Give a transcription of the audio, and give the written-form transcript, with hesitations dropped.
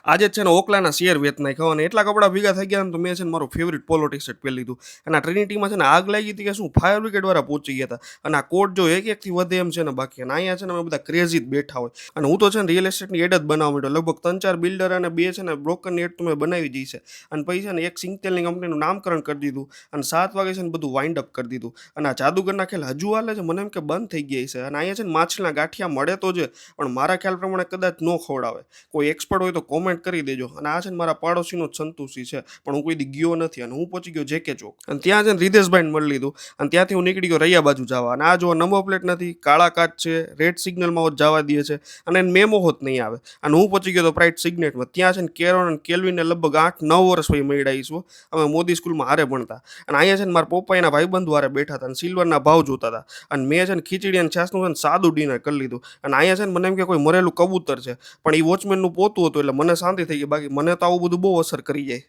આજે જ છે ને ઓકલાના શેર વેચ નાખ્યા અને એટલા કપડાં ભેગા થઈ ગયા ને તો મેં છે ને મારું ફેવરિટ પોલો ટી શર્ટ પહેરી લીધું. અને આ ટ્રિનિટીમાં છે ને આગ લાગી હતી કે શું ફાયર બ્રિગેડવાળા પહોંચી ગયા હતા. અને આ કોટ જો એકથી વધે એમ છે ને બાકી. અને અહીંયા છે ને અમે બધા ક્રેઝી જ બેઠા હોય. અને હું તો છે ને રિયલ એસ્ટેટની એડ જ બનાવવા માંડ્યો. લગભગ 3-4 બિલ્ડર અને 2 છે ને બ્રોકરની એડ તો મેં બનાવી દી છે. અને પછી છે ને એક સિંગતેલની કંપનીનું નામકરણ કરી દીધું. અને 7 વાગે છે ને બધું વાઇન્ડ અપ કરી દીધું. અને આ જાદુગરના ખેલ હજુ હાલે છે, મને એમ કે બંધ થઈ ગયા છે. અને અહીંયા છે ને માછલીના ગાંઠિયા મળે તો છે, પણ મારા ખ્યાલ પ્રમાણે કદાચ ન ખવડાવે. કોઈ એક્સપર્ટ હોય તો કોમેન્ટ કરી દેજો. અને આ છે ને મારા પાડોશીનો જ સંતુષી છે, પણ હું કોઈ દી ગયો નથી. અને હું પહોંચી ગયો જેકે ચોક અને ત્યાં છે ને રિધેશભાઈને મળી લીધું. અને ત્યાંથી હું નીકળી ગયો રૈયા બાજુ જવા. અને આ જો નંબર પ્લેટ નથી, કાળા કાચ છે, રેડ સિગ્નલમાં હોત જવા દે છે. અને એને મેમો હોત નહીં આવે. અને હું પહોંચી ગયો તો પ્રાઇટ સિગ્નેટમાં. ત્યાં છે ને કેરોન અને કેલ્વિનને લગભગ 8-9 વર્ષ પછી મળ્યા આવીશું. અમે મોદી સ્કૂલમાં હારે ભણતા. અને અહીંયા છે ને મારા પપ્પા એના ભાઈબંધુ હારે બેઠા હતા અને સિલ્વરના ભાવ જોતા હતા. અને મેં છે ને ખીચડી અને છાસનું છે ને સાદું ડિનર કરી લીધું. અને અહીંયા છે ને મને એમ કે કોઈ મરેલું કબૂતર છે, પણ એ વોચમેનનું પોતું હતું એટલે મને શાંતિ થઈ ગઈ. બાકી મને તો આવું બધું બહુ અસર કરી જાય.